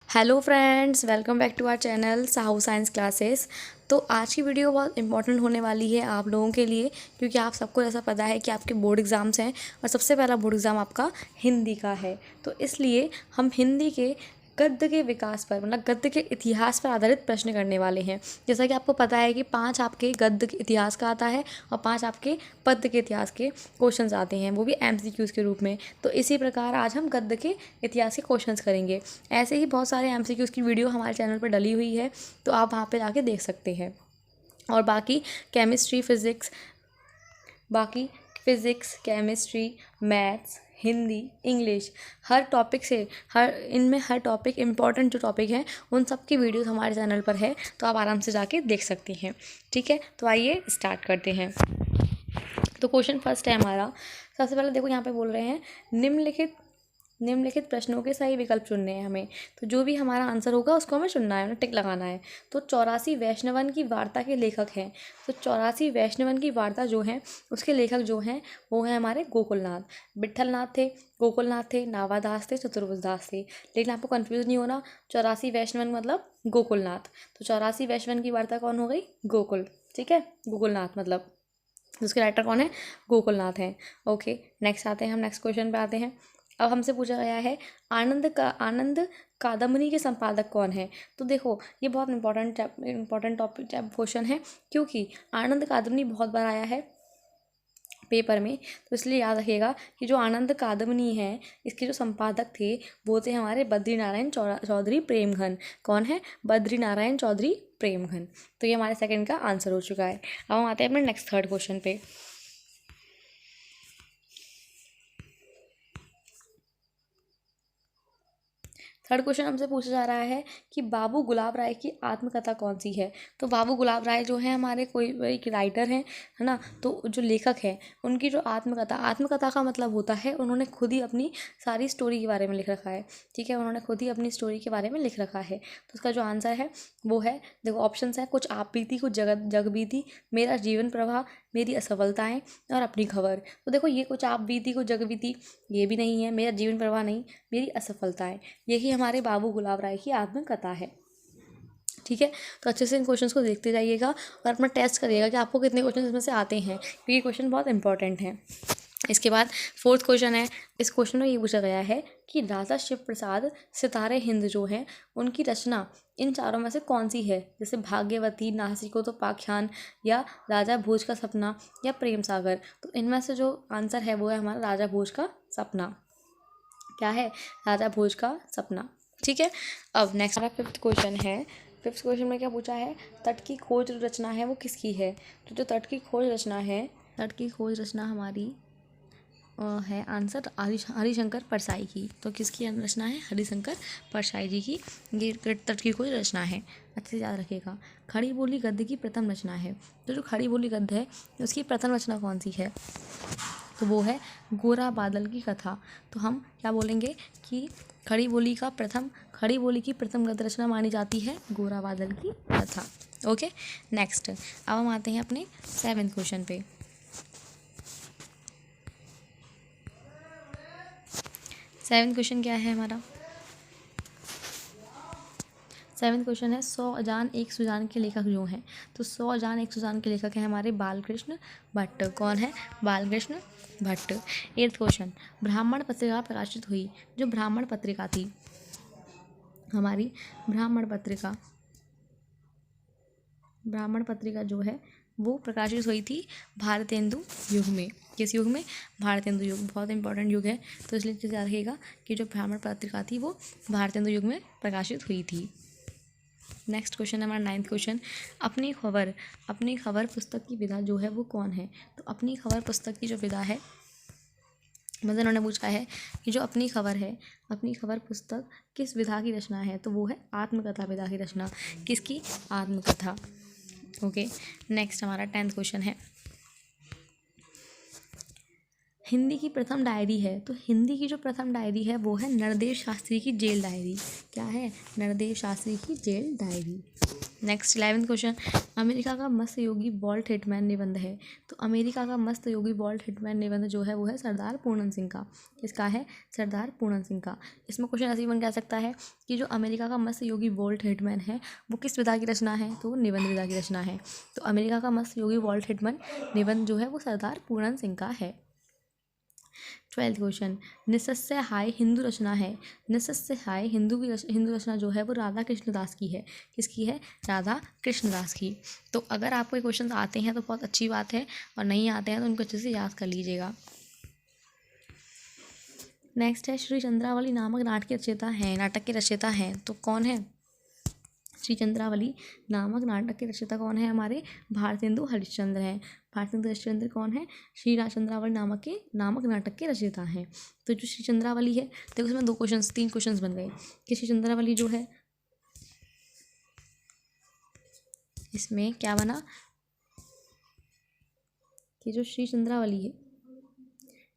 Hello friends, welcome back to our channel Sahu science classes. तो आज की वीडियो बहुत इंपॉर्टेंट होने वाली है आप लोगों के लिए, क्योंकि आप सबको ऐसा पता है कि आपके बोर्ड एग्ज़ाम्स हैं और सबसे पहला बोर्ड एग्ज़ाम आपका हिंदी का है। तो इसलिए हम हिंदी के गद्य के विकास पर, मतलब गद्य के इतिहास पर आधारित प्रश्न करने वाले हैं। जैसा कि आपको पता है कि 5 आपके गद्य के इतिहास का आता है और 5 आपके पद्य के इतिहास के क्वेश्चंस आते हैं, वो भी एमसीक्यूज़ के रूप में। तो इसी प्रकार आज हम गद्य के इतिहास के क्वेश्चंस करेंगे। ऐसे ही बहुत सारे एमसीक्यूज़ की वीडियो हमारे चैनल पर डली हुई है, तो आप वहाँ पे जाके देख सकते हैं। और बाकी physics, chemistry, maths, Hindi, English, हर टॉपिक से हर टॉपिक इम्पॉर्टेंट जो टॉपिक हैं उन सब की वीडियोस हमारे चैनल पर है, तो आप आराम से जाके देख सकते हैं। ठीक है, तो आइए स्टार्ट करते हैं। तो क्वेश्चन फर्स्ट है हमारा। सबसे पहले देखो, यहाँ पे बोल रहे हैं निम्नलिखित प्रश्नों के सही विकल्प चुनने हैं हमें। तो जो भी हमारा आंसर होगा उसको हमें चुनना है, टिक लगाना है। तो 84 वैष्णवन की वार्ता के लेखक हैं। तो 84 वैष्णवन की वार्ता जो है उसके लेखक जो हैं वो हैं हमारे गोकुलनाथ। विट्ठलनाथ थे, गोकुलनाथ थे, नावादास थे, चतुर्भुजदास थे। लेकिन आपको कन्फ्यूज़ नहीं होना, 84 वैष्णवन मतलब गोकुलनाथ। तो 84 वैष्णवन की वार्ता कौन हो गई? गोकुल। ठीक है, गोकुलनाथ मतलब उसके राइटर कौन है? गोकुलनाथ हैं। ओके, नेक्स्ट आते हैं हम, नेक्स्ट क्वेश्चन पे आते हैं। अब हमसे पूछा गया है आनंद कादम्बनी के संपादक कौन है। तो देखो, ये बहुत इंपॉर्टेंट टॉपिक क्वेश्चन है, क्योंकि आनंद कादम्बनी बहुत बार आया है पेपर में। तो इसलिए याद रखिएगा कि जो आनंद कादम्बनी है इसके जो संपादक थे वो थे हमारे बद्रीनारायण चौधरी प्रेमघन। कौन है? बद्रीनारायण चौधरी प्रेमघन। तो ये हमारे सेकंड का आंसर हो चुका है। अब हम आते हैं अपने नेक्स्ट थर्ड क्वेश्चन पे। थर्ड क्वेश्चन हमसे पूछा जा रहा है कि बाबू गुलाब राय की आत्मकथा कौन सी है। तो बाबू गुलाब राय जो है हमारे कोई एक राइटर हैं, है ना। तो जो लेखक हैं उनकी जो आत्मकथा का मतलब होता है उन्होंने खुद ही अपनी सारी स्टोरी के बारे में लिख रखा है। ठीक है, उन्होंने खुद ही अपनी स्टोरी के बारे में लिख रखा है। तो उसका जो आंसर है वो है, देखो ऑप्शंस है, कुछ आप बीती, कुछ जग बीती, मेरा जीवन प्रवाह, मेरी असफलताएं और अपनी खबर। तो देखो, ये कुछ आप बीती, कुछ जग बीती ये भी नहीं है, मेरा जीवन प्रवाह नहीं, मेरी असफलताएं, यही हमारे बाबू गुलाब राय की आत्मकथा है। ठीक है, तो अच्छे से इन क्वेश्चंस को देखते जाइएगा और अपना टेस्ट करिएगा कि आपको कितने क्वेश्चन इसमें से आते हैं, क्योंकि क्वेश्चन बहुत इंपॉर्टेंट हैं। इसके बाद फोर्थ क्वेश्चन है। इस क्वेश्चन में ये पूछा गया है कि राजा शिव प्रसाद सितारे हिंद जो हैं उनकी रचना इन चारों में से कौन सी है। जैसे भाग्यवती, नासिको तो पाख्यान, या राजा भोज का सपना, या प्रेम सागर। तो इनमें से जो आंसर है वो है हमारा राजा भोज का सपना। क्या है? राजा भोज का सपना। ठीक है, अब नेक्स्ट हमारा फिफ्थ क्वेश्चन है। फिफ्थ क्वेश्चन में क्या पूछा है? तट की खोज रचना है वो किसकी है। तो जो तट की खोज रचना हमारी है आंसर हरिशंकर परसाई की। तो किसकी रचना है? हरिशंकर परसाई जी की ये तट की खोज रचना है। अच्छे से याद रखिएगा। खड़ी बोली गद्य की प्रथम रचना है। तो जो खड़ी बोली गद्य है उसकी प्रथम रचना कौन सी है? तो वो है गोरा बादल की कथा। तो हम क्या बोलेंगे कि खड़ी बोली की प्रथम गद्य रचना मानी जाती है गोरा बादल की कथा। ओके, नेक्स्ट अब हम आते हैं अपने 7वें क्वेश्चन पे। 7वां क्वेश्चन क्या है हमारा? 7वां क्वेश्चन है 100 अजान एक सुजान के लेखक जो हैं। तो 100 अजान एक सुजान के लेखक हैं हमारे बालकृष्ण भट्ट। कौन है? बालकृष्ण भट्ट। 8वां क्वेश्चन, ब्राह्मण पत्रिका प्रकाशित हुई। जो ब्राह्मण पत्रिका थी हमारी, ब्राह्मण पत्रिका जो है वो प्रकाशित हुई थी भारतेंदु युग में। किस युग में? भारतेंदु युग। बहुत इंपॉर्टेंट युग है, तो इसलिए याद रखिएगा कि जो ब्राह्मण पत्रिका थी वो भारतेंदु युग में प्रकाशित हुई थी। नेक्स्ट क्वेश्चन है हमारा 9वां क्वेश्चन, अपनी खबर पुस्तक की विधा जो है वो कौन है। तो अपनी खबर पुस्तक की जो विधा है, मतलब उन्होंने पूछा है कि जो अपनी खबर पुस्तक किस विधा की रचना है। तो वो है आत्मकथा विधा की रचना। किसकी? आत्मकथा। ओके, नेक्स्ट हमारा 10वां क्वेश्चन है, हिंदी की प्रथम डायरी है। तो हिंदी की जो प्रथम डायरी है वो है नरदेव शास्त्री की जेल डायरी। क्या है? नरदेव शास्त्री की jail diary. Next 11th question, America का मस्त योगी बॉल्ट हिटमैन निबंध है। तो अमेरिका का मस्त योगी बॉल्ट हिटमैन निबंध जो है वो है सरदार पूर्णन सिंह का। किसका है? सरदार पूर्णन सिंह का। इसमें क्वेश्चन ऐसे बन कह सकता है कि जो अमेरिका का मस्त योगी बॉल्ट हिटमैन है वो किस विधा की रचना है? तो वो निबंध विधा की रचना है। तो अमेरिका का मस्त योगी बॉल्ट हिटमैन निबंध जो है वो सरदार पूर्णन सिंह का है। 12th क्वेश्चन, निसस्य हाय हिंदू रचना है। निसस्य हाय हिंदू रचना जो है वो राधा कृष्णदास की है। किसकी है? राधा कृष्णदास की। तो अगर आपको ये क्वेश्चन आते हैं तो बहुत अच्छी बात है, और नहीं आते हैं तो उनको अच्छे से याद कर लीजिएगा। नेक्स्ट है, श्री चंद्रावली नामक नाटक के रचयिता हैं। तो कौन है? श्री चंद्रावली नामक नाटक के रचयिता कौन है? हमारे भारतेंदु हरिश्चंद्र हैं। भारतेंदु हरिश्चंद्र कौन है? श्री चंद्रावली नामक नाटक के रचयिता हैं। तो जो श्री चंद्रावली है, देखो इसमें 3 क्वेश्चन बन गए कि श्री चंद्रावली जो है, इसमें क्या बना कि जो श्री चंद्रावली है,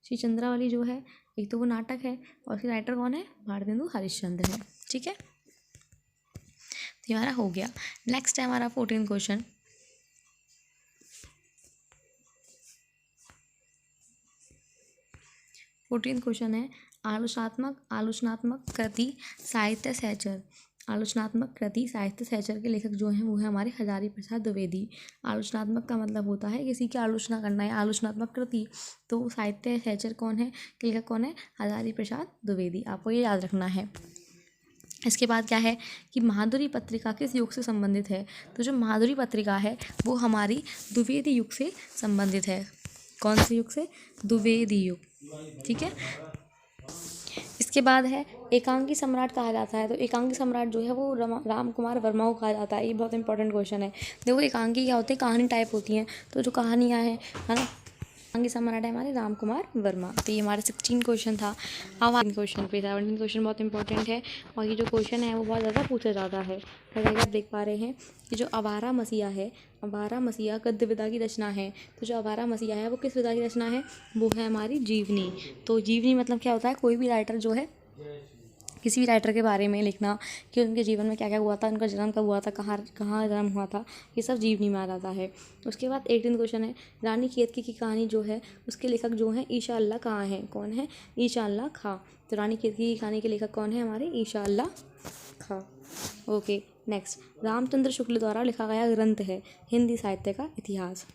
श्री चंद्रावली जो है एक तो वो नाटक है और उसके राइटर कौन है? भारतेंदु हरिश्चंद्र है। ठीक है, तो हमारा हो गया। नेक्स्ट है हमारा 14 क्वेश्चन, है आलोचनात्मक कृति साहित्य सहचर। आलोचनात्मक कृति साहित्य सहचर के लेखक जो हैं वो है हमारे हजारी प्रसाद द्विवेदी। आलोचनात्मक का मतलब होता है किसी की आलोचना करना है, आलोचनात्मक कृति। तो साहित्य सहचर कौन है, के लेखक कौन है? हजारी प्रसाद द्विवेदी। आपको ये याद रखना है। इसके बाद क्या है कि माधुरी पत्रिका किस युग से संबंधित है? तो जो माधुरी पत्रिका है वो हमारी द्विवेदी युग से संबंधित है। कौन से युग से? द्विवेदी युग। ठीक है, इसके बाद है एकांकी सम्राट कहा जाता है। तो एकांकी सम्राट जो है वो राम कुमार वर्मा को कहा जाता है। ये बहुत इंपॉर्टेंट क्वेश्चन है। देखो एकांकी क्या होते हैं? कहानी टाइप होती हैं। तो जो कहानियाँ हैं, है ना, एकांकी सम्राट है हमारे राम कुमार वर्मा। तो ये हमारे 16 क्वेश्चन था। अब क्वेश्चन पे 17 क्वेश्चन बहुत इंपॉर्टेंट है, और ये जो क्वेश्चन है वो बहुत ज़्यादा पूछा जाता है। जैसे आप देख पा रहे हैं कि जो आवारा मसीहा है, आवारा मसीहा गद्य विधा की रचना है। तो जो आवारा मसीहा है वो किस विधा की रचना है? वो है हमारी जीवनी। तो जीवनी मतलब क्या होता है? कोई भी राइटर जो है, किसी भी राइटर के बारे में लिखना कि उनके जीवन में क्या क्या हुआ था, उनका जन्म कब हुआ था, कहाँ जन्म हुआ था, ये सब जीवनी में आ जाता है। उसके बाद 18 क्वेश्चन है, रानी केतकी की कहानी जो है उसके लेखक जो हैं ईशा अल्लाह खां हैं। कौन है? ईशा अल्लाह खां। तो रानी केतकी की कहानी के लेखक कौन है? हमारे ईशा अल्लाह खां। ओके, नेक्स्ट, रामचंद्र शुक्ल द्वारा लिखा गया ग्रंथ है हिंदी साहित्य का इतिहास।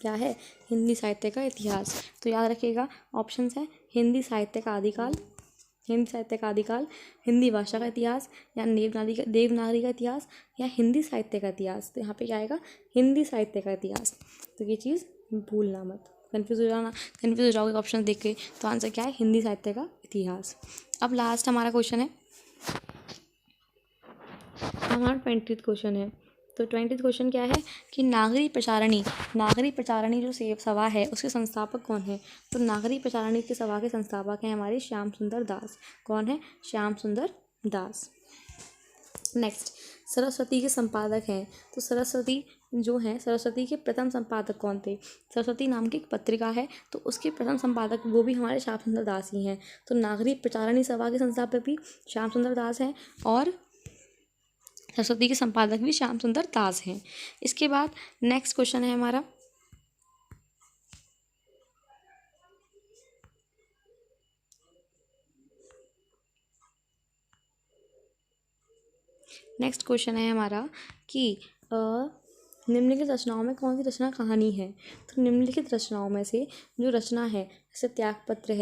क्या है? हिंदी साहित्य का इतिहास। तो याद रखिएगा, ऑप्शंस है हिंदी साहित्य का आदिकाल, हिंदी साहित्य का आदिकाल, हिंदी भाषा का इतिहास, या देवनागरी का इतिहास, या हिंदी साहित्य का इतिहास। तो यहाँ पे क्या आएगा? हिंदी साहित्य का इतिहास। तो ये चीज़ भूलना मत, कन्फ्यूज हो जाओगे ऑप्शन देख के। तो आंसर क्या है? हिंदी साहित्य का इतिहास। अब लास्ट हमारा क्वेश्चन है, हमारा 20th क्वेश्चन है। तो 20th क्वेश्चन क्या है कि नागरी प्रचारणी जो सभा है उसके संस्थापक कौन है? तो नागरी प्रचारणी की सभा के संस्थापक हैं हमारे श्याम सुंदर दास। कौन है? श्याम सुंदर दास। नेक्स्ट, सरस्वती के संपादक हैं। तो सरस्वती जो हैं, सरस्वती के प्रथम संपादक कौन थे? सरस्वती नाम की एक पत्रिका है, तो उसके प्रथम संपादक वो भी हमारे श्याम सुंदर दास ही हैं। तो नागरी प्रचारणी सभा के संस्थापक भी श्याम सुंदर दास हैं, और सरस्वती के संपादक भी श्याम सुंदर दास हैं। इसके बाद नेक्स्ट क्वेश्चन है हमारा, कि निम्नलिखित रचनाओं में कौन सी रचना कहानी है? तो निम्नलिखित रचनाओं में से जो रचना है, जैसे त्यागपत्र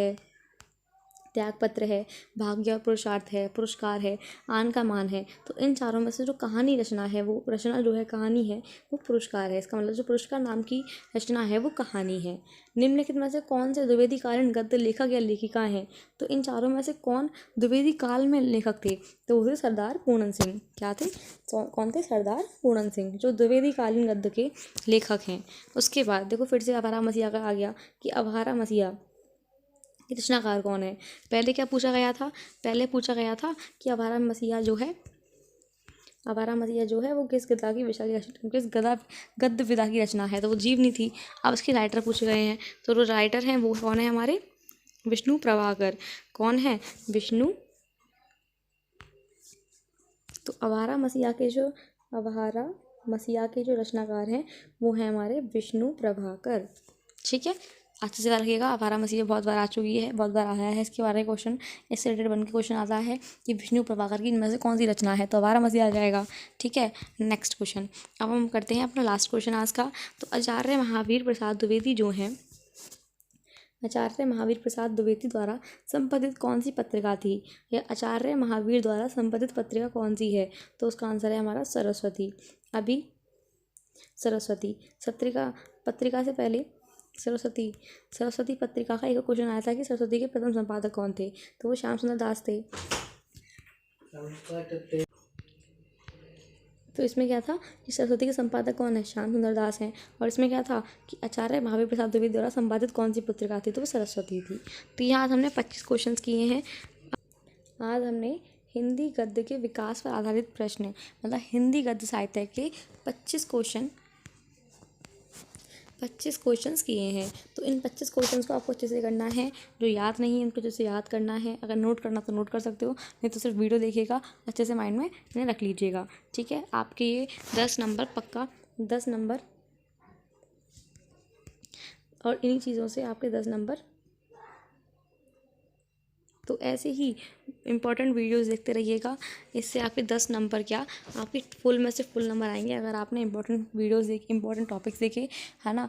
है, भाग्य और पुरुषार्थ है, पुरस्कार है, आन का मान है। तो इन चारों में से जो कहानी रचना है, वो रचना जो है कहानी है वो पुरस्कार है। इसका मतलब जो पुरस्कार नाम की रचना है वो कहानी है। निम्नलिखित में से कौन से द्विवेदी कालीन गद्य लेखक या लेखिका हैं? तो इन चारों में से कौन द्विवेदी काल में लेखक थे? तो वो थे सरदार पूर्णन सिंह। क्या थे? कौन थे? सरदार पूर्णन सिंह, जो द्विवेदी कालीन गद्य के लेखक हैं। उसके बाद देखो फिर से आवारा मसीहा का आ गया कि आवारा मसीहा रचनाकार कौन है? पहले क्या पूछा गया था? पहले पूछा गया था कि आवारा मसीहा जो है वो किस गद्य विधा की रचना है? तो वो जीवनी थी। अब इसके राइटर पूछे गए हैं, तो जो राइटर हैं वो कौन है? हमारे विष्णु प्रभाकर। कौन है? विष्णु। तो आवारा मसीहा के जो अवारा मसीहा के जो रचनाकार हैं वो हैं हमारे विष्णु प्रभाकर। ठीक है, अच्छे से याद रखिएगा। अवारा मसीहा बहुत बार आ चुकी है, बहुत बार आया है इसके बारे में क्वेश्चन, इससे रिलेटेड बन के क्वेश्चन आता है कि विष्णु प्रभाकर की इनमें से कौन सी रचना है, तो अवारा मसीहा आ जाएगा। ठीक है, नेक्स्ट क्वेश्चन अब हम करते हैं अपना लास्ट क्वेश्चन आज का। तो आचार्य महावीर प्रसाद द्विवेदी जो हैं, आचार्य महावीर प्रसाद द्विवेदी द्वारा संपादित कौन सी पत्रिका थी, या आचार्य महावीर द्वारा संपादित पत्रिका कौन सी है, तो उसका आंसर है हमारा सरस्वती। अभी सरस्वती पत्रिका से पहले सरस्वती पत्रिका का एक क्वेश्चन आया था कि सरस्वती के प्रथम संपादक कौन थे, तो वो श्याम सुंदर दास थे। तो इसमें क्या था कि सरस्वती के संपादक कौन है, श्याम सुंदर दास हैं। और इसमें क्या था कि आचार्य महावीर प्रसाद द्विवेदी द्वारा संपादित कौन सी पत्रिका थी, तो वो सरस्वती थी। तो यहाँ आज हमने 25 क्वेश्चन किए हैं। आज हमने हिंदी गद्य के विकास पर आधारित प्रश्न, मतलब हिंदी गद्य साहित्य के 25 क्वेश्चंस किए हैं। तो इन 25 क्वेश्चंस को आपको अच्छे से करना है। जो याद नहीं है उनको अच्छे से याद करना है। अगर नोट करना तो नोट कर सकते हो, नहीं तो सिर्फ वीडियो देखिएगा, अच्छे से माइंड में इन्हें रख लीजिएगा। ठीक है, आपके ये 10 नंबर पक्का, 10 नंबर, और इन्हीं चीज़ों से आपके 10 नंबर। तो ऐसे ही इम्पॉर्टेंट वीडियोस देखते रहिएगा, इससे आपके 10 नंबर क्या, आपके फुल में से फुल नंबर आएंगे अगर आपने इंपॉर्टेंट वीडियोस देखे, इंपॉर्टेंट टॉपिक्स देखे, है ना,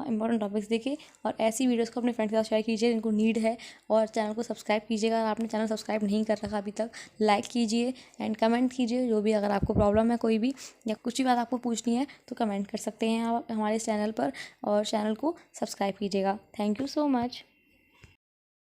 इंपॉर्टेंट टॉपिक्स देखे। और ऐसी वीडियोस को अपने फ्रेंड्स के साथ शेयर कीजिए जिनको नीड है, और चैनल को सब्सक्राइब कीजिएगा। अगर आपने चैनल सब्सक्राइब नहीं कर रखा अभी तक, लाइक कीजिए एंड कमेंट कीजिए। जो भी अगर आपको प्रॉब्लम है कोई भी, या कुछ भी बात आपको पूछनी है, तो कमेंट कर सकते हैं आप हमारे चैनल पर, और चैनल को सब्सक्राइब कीजिएगा। Thank you so much.